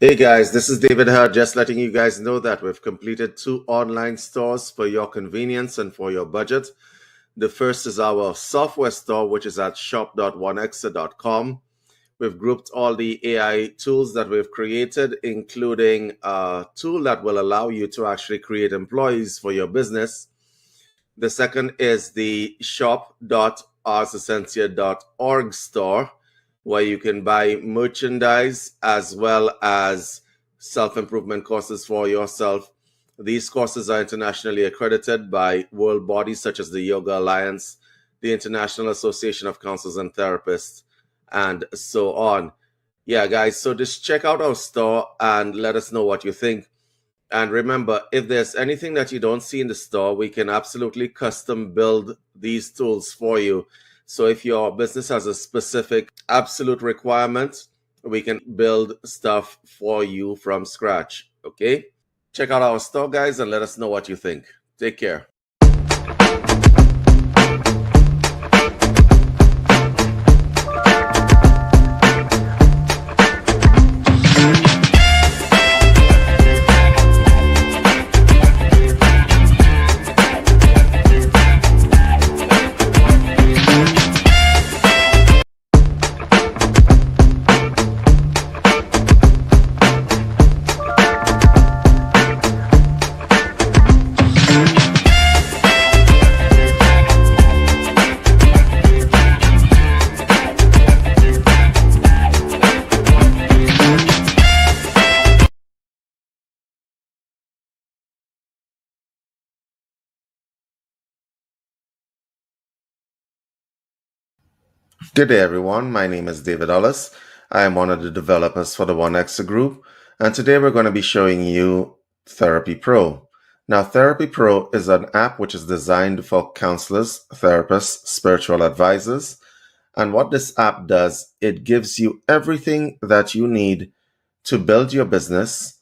Hey guys, this is David here, just letting you guys know that we've completed 2 online stores for your convenience and for your budget. The first is our software store, which is at shop.onexxa.com. We've grouped all the AI tools that we've created, including a tool that will allow you to actually create employees for your business. The second is the shop.arsessentia.org store, where you can buy merchandise as well as self-improvement courses for yourself. These courses are internationally accredited by world bodies such as the Yoga Alliance, the International Association of Counselors and Therapists, and so on. Yeah, guys, so just check out our store and let us know what you think. And remember, if there's anything that you don't see in the store, we can absolutely custom build these tools for you. So if your business has a specific absolute requirement, we can build stuff for you from scratch. Okay? Check out our store, guys, and let us know what you think. Take care. Good day, everyone. My name is David Ellis. I am one of the developers for the Onexxa group, and today we're going to be showing you THERAPYPrO. Now, THERAPYPrO is an app which is designed for counselors, therapists, spiritual advisors, and what this app does, it gives you everything that you need to build your business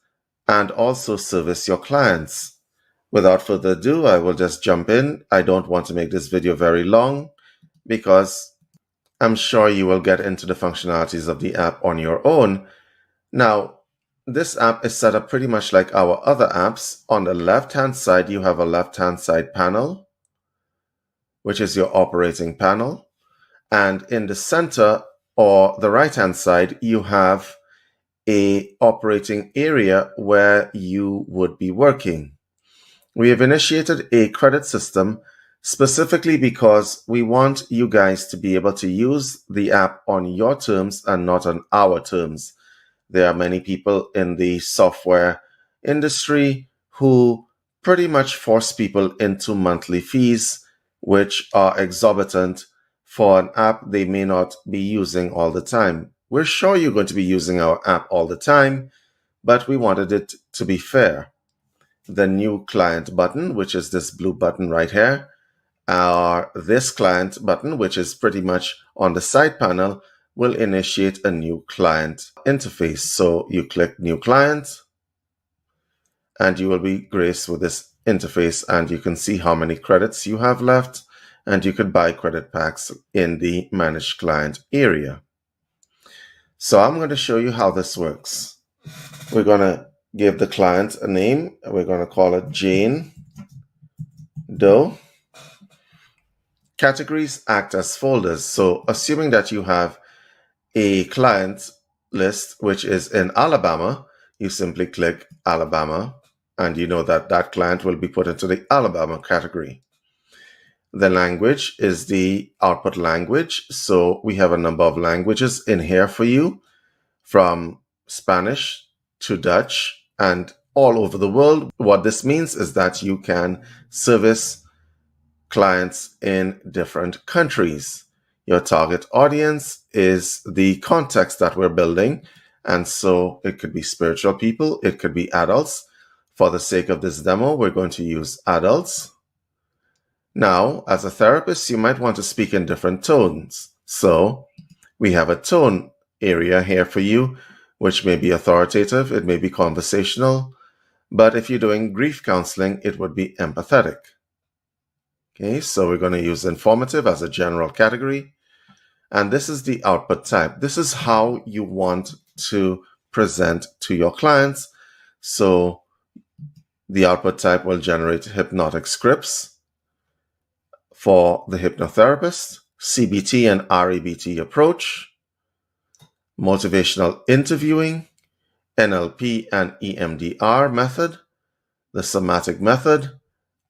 and also service your clients. Without further ado, I will just jump in. I don't want to make this video very long because I'm sure you will get into the functionalities of the app on your own. Now, this app is set up pretty much like our other apps. On the left-hand side, you have a left-hand side panel, which is your operating panel. And in the center or the right-hand side, you have a operating area where you would be working. We have initiated a credit system specifically because we want you guys to be able to use the app on your terms and not on our terms. There are many people in the software industry who pretty much force people into monthly fees, which are exorbitant for an app they may not be using all the time. We're sure you're going to be using our app all the time, but we wanted it to be fair. The new client button, which is this blue button right here, or this client button, which is pretty much on the side panel, will initiate a new client interface. So you click new client and you will be graced with this interface, and you can see how many credits you have left, and you could buy credit packs in the managed client area. So I'm going to show you how this works. We're going to give the client a name. We're going to call it Jane Doe. Categories act as folders. So assuming that you have a client list which is in Alabama, you simply click Alabama, and you know that that client will be put into the Alabama category. The language is the output language. So we have a number of languages in here for you, from Spanish to Dutch and all over the world. What this means is that you can service clients in different countries. Your target audience is the context that we're building, and so it could be spiritual people, it could be adults. For the sake of this demo, we're going to use adults. Now, as a therapist, you might want to speak in different tones. So we have a tone area here for you, which may be authoritative, it may be conversational, but if you're doing grief counseling, it would be empathetic. Okay, so we're going to use informative as a general category. And this is the output type. This is how you want to present to your clients. So the output type will generate hypnotic scripts for the hypnotherapist, CBT and REBT approach, motivational interviewing, NLP and EMDR method, the somatic method,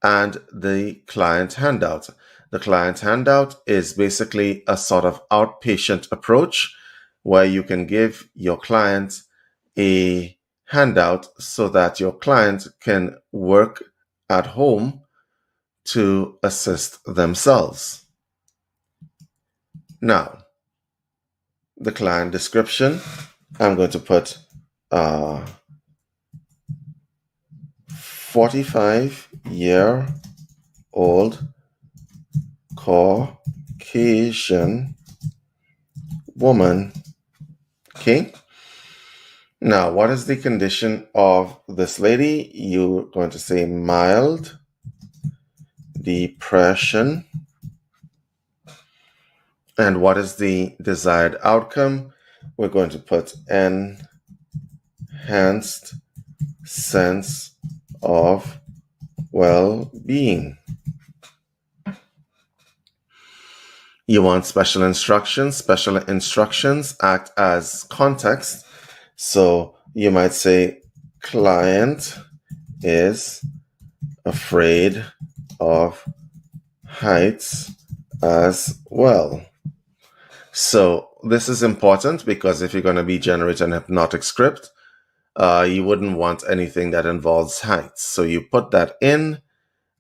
and the client handout. The client handout is basically a sort of outpatient approach where you can give your client a handout so that your client can work at home to assist themselves. Now, the client description, I'm going to put 45-year-old Caucasian woman. Okay. Now, what is the condition of this lady? You're going to say mild depression. And what is the desired outcome? We're going to put enhanced sense of well-being. You want special instructions. Special instructions act as context. So you might say, client is afraid of heights as well. So this is important because if you're going to be generating a hypnotic script, you wouldn't want anything that involves heights. So you put that in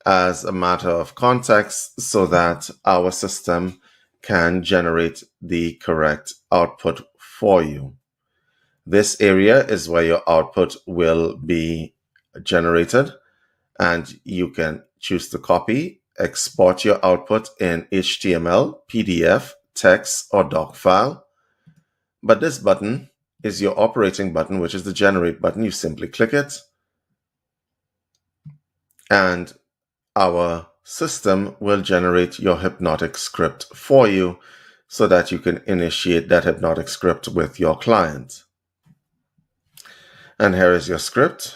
as a matter of context so that our system can generate the correct output for you. This area is where your output will be generated, and you can choose to copy, export your output in HTML, PDF, text, or doc file. But this button is your operating button, which is the generate button. You simply click it, and our system will generate your hypnotic script for you so that you can initiate that hypnotic script with your client. And here is your script,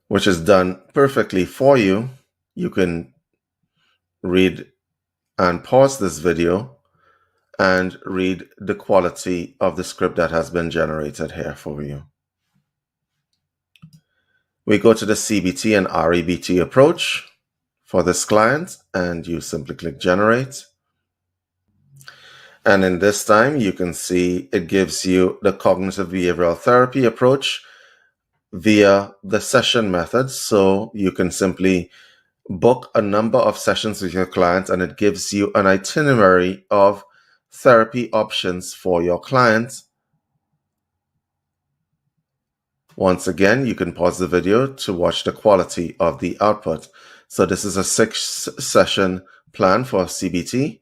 which is done perfectly for you. You can read and pause this video and read the quality of the script that has been generated here for you. We go to the CBT and REBT approach for this client, and you simply click generate. And in this time, you can see it gives you the cognitive behavioral therapy approach via the session method. So you can simply book a number of sessions with your client, and it gives you an itinerary of therapy options for your client. Once again, you can pause the video to watch the quality of the output. So this is a 6-session plan for CBT,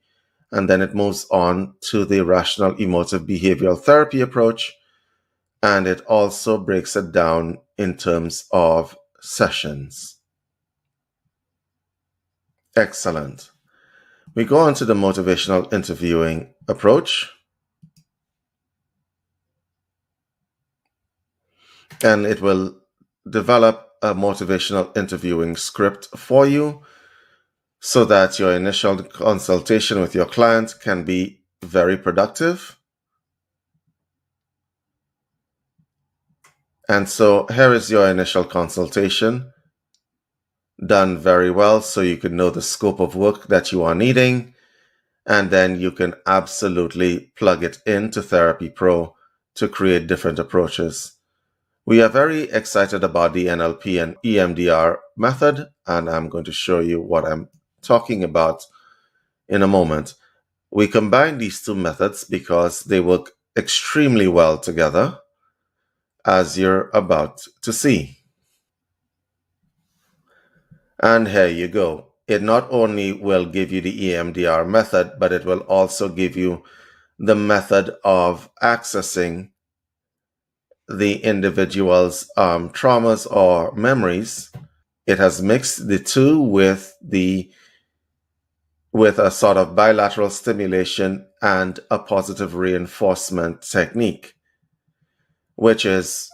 and then it moves on to the rational emotive behavioral therapy approach, and it also breaks it down in terms of sessions. Excellent. We go on to the motivational interviewing approach. And it will develop a motivational interviewing script for you so that your initial consultation with your client can be very productive. And so here is your initial consultation, done very well, so you can know the scope of work that you are needing, and then you can absolutely plug it into THERAPYPrO to create different approaches. We are very excited about the NLP and EMDR method, and I'm going to show you what I'm talking about in a moment. We combine these two methods because they work extremely well together, as you're about to see. And here you go. It not only will give you the EMDR method, but it will also give you the method of accessing the individual's traumas or memories. It has mixed the two with a sort of bilateral stimulation and a positive reinforcement technique, which is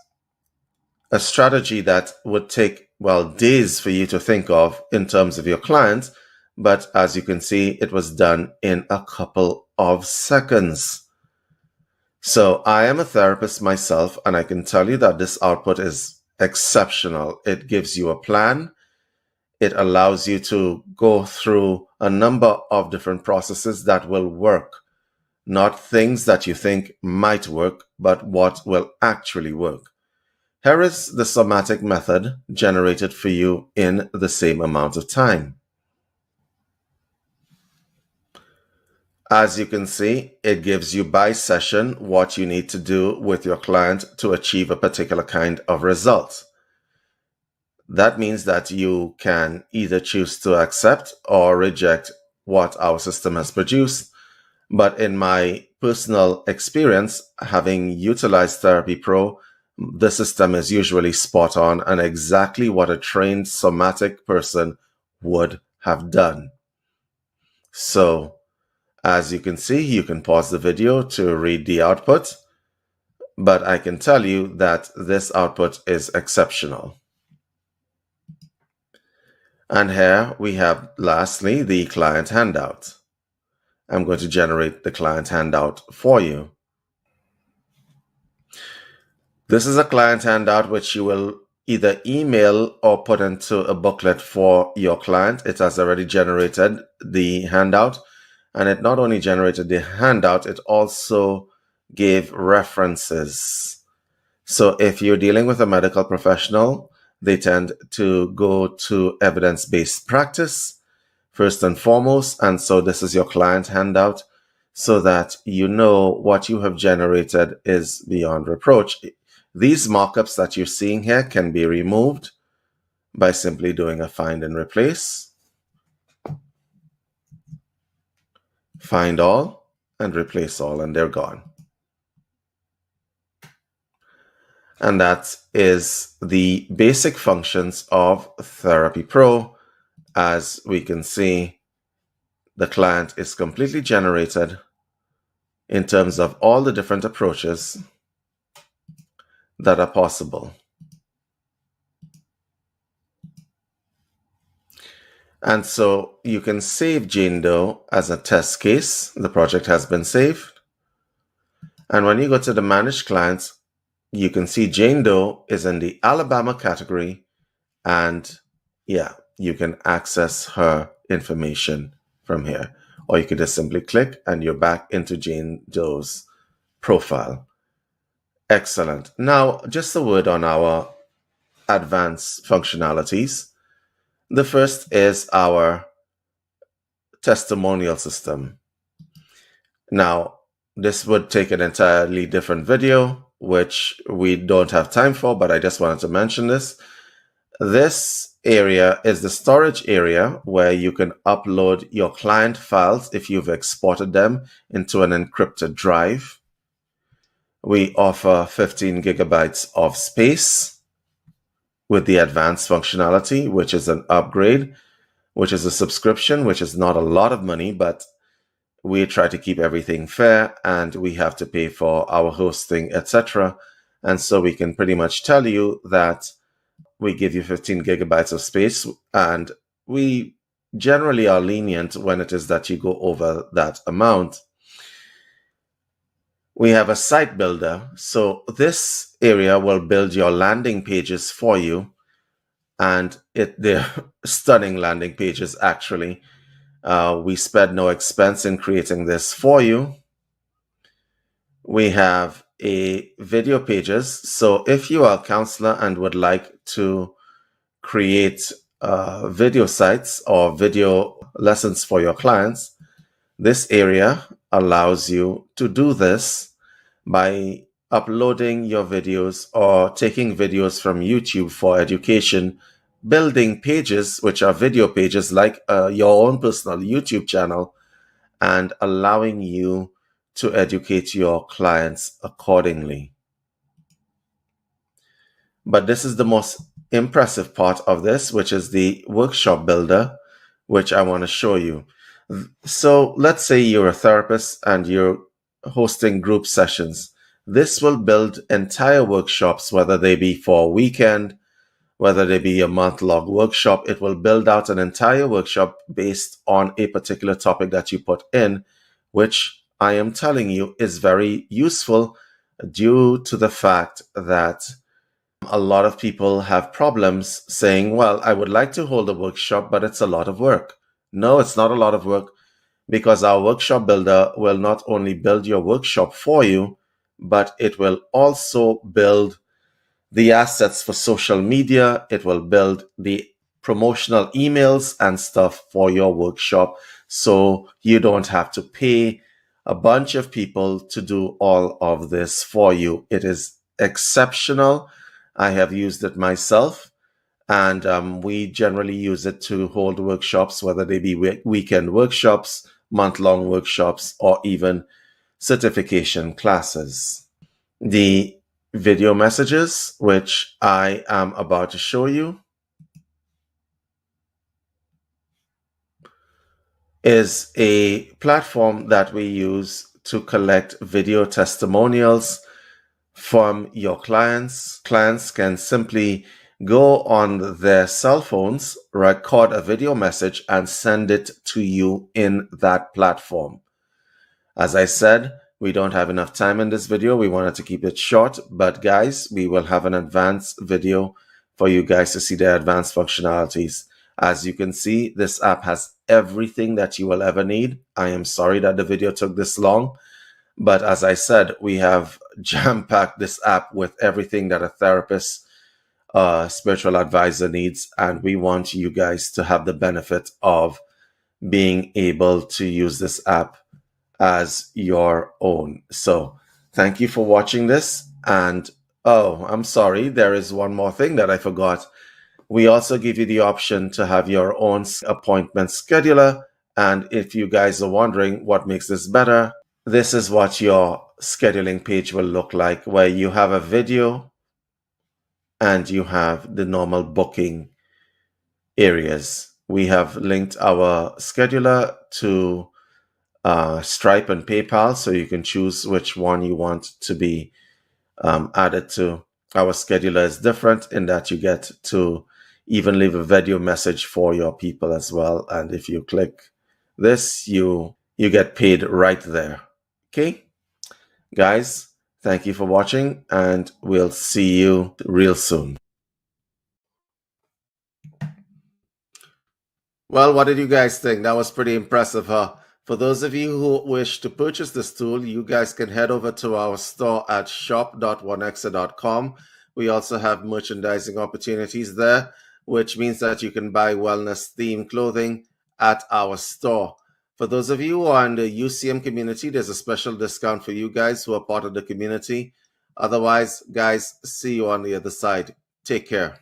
a strategy that would take, well, days for you to think of in terms of your client. But as you can see, it was done in a couple of seconds. So I am a therapist myself, and I can tell you that this output is exceptional. It gives you a plan. It allows you to go through a number of different processes that will work, not things that you think might work, but what will actually work. Here is the somatic method generated for you in the same amount of time. As you can see, it gives you by session what you need to do with your client to achieve a particular kind of result. That means that you can either choose to accept or reject what our system has produced. But in my personal experience, having utilized TherapyPro, the system is usually spot on and exactly what a trained somatic person would have done. So, as you can see, you can pause the video to read the output, but I can tell you that this output is exceptional. And here we have, lastly, the client handout. I'm going to generate the client handout for you. This is a client handout which you will either email or put into a booklet for your client. It has already generated the handout, and it not only generated the handout, it also gave references. So if you're dealing with a medical professional, they tend to go to evidence-based practice first and foremost. And so this is your client handout so that you know what you have generated is beyond reproach. These markups that you're seeing here can be removed by simply doing a find and replace. Find all and replace all, and they're gone. And that is the basic functions of TherapyPro. As we can see, the client is completely generated in terms of all the different approaches that are possible. And so you can save Jane Doe as a test case. The project has been saved. And when you go to the Manage Clients, you can see Jane Doe is in the Alabama category. And yeah, you can access her information from here. Or you can just simply click and you're back into Jane Doe's profile. Excellent. Now, just a word on our advanced functionalities. The first is our testimonial system. Now, this would take an entirely different video, which we don't have time for, but I just wanted to mention this. This area is the storage area where you can upload your client files if you've exported them into an encrypted drive. We offer 15 gigabytes of space with the advanced functionality, which is an upgrade, which is a subscription, which is not a lot of money, but we try to keep everything fair and we have to pay for our hosting, etc. And so we can pretty much tell you that we give you 15 gigabytes of space, and we generally are lenient when it is that you go over that amount. We have a site builder. So this area will build your landing pages for you. And they're stunning landing pages, actually. We spared no expense in creating this for you. We have video pages. So if you are a counselor and would like to create video sites or video lessons for your clients, this area allows you to do this by uploading your videos or taking videos from YouTube for education, building pages which are video pages like your own personal YouTube channel, and allowing you to educate your clients accordingly. But this is the most impressive part of this, which is the workshop builder, which I want to show you. So let's say you're a therapist and you're hosting group sessions. This will build entire workshops, whether they be for a weekend, whether they be a month-long workshop. It will build out an entire workshop based on a particular topic that you put in, which I am telling you is very useful due to the fact that a lot of people have problems saying, well, I would like to hold a workshop, but it's a lot of work. No, it's not a lot of work, because our workshop builder will not only build your workshop for you, but it will also build the assets for social media. It will build the promotional emails and stuff for your workshop. So you don't have to pay a bunch of people to do all of this for you. It is exceptional. I have used it myself, and we generally use it to hold workshops, whether they be weekend workshops, month-long workshops, or even certification classes. The video messages, which I am about to show you, is a platform that we use to collect video testimonials from your clients. Clients can simply go on their cell phones, record a video message, and send it to you in that platform. As I said, we don't have enough time in this video. We wanted to keep it short, but guys, we will have an advanced video for you guys to see the advanced functionalities. As you can see, this app has everything that you will ever need. I am sorry that the video took this long, but as I said, we have jam-packed this app with everything that a therapist, spiritual advisor needs, and we want you guys to have the benefit of being able to use this app as your own. So thank you for watching this. And oh, I'm sorry, there is one more thing that I forgot. We also give you the option to have your own appointment scheduler. And if you guys are wondering what makes this better, this is what your scheduling page will look like, where you have a video and you have the normal booking areas. We have linked our scheduler to Stripe and PayPal, so you can choose which one you want to be added to. Our scheduler is different in that you get to even leave a video message for your people as well. And if you click this, you get paid right there. Okay, guys, thank you for watching, and we'll see you real soon. Well, what did you guys think? That was pretty impressive, huh? For those of you who wish to purchase this tool, you guys can head over to our store at shop.onexxa.com. We also have merchandising opportunities there, which means that you can buy wellness-themed clothing at our store. For those of you who are in the UCM community, there's a special discount for you guys who are part of the community. Otherwise, guys, see you on the other side. Take care.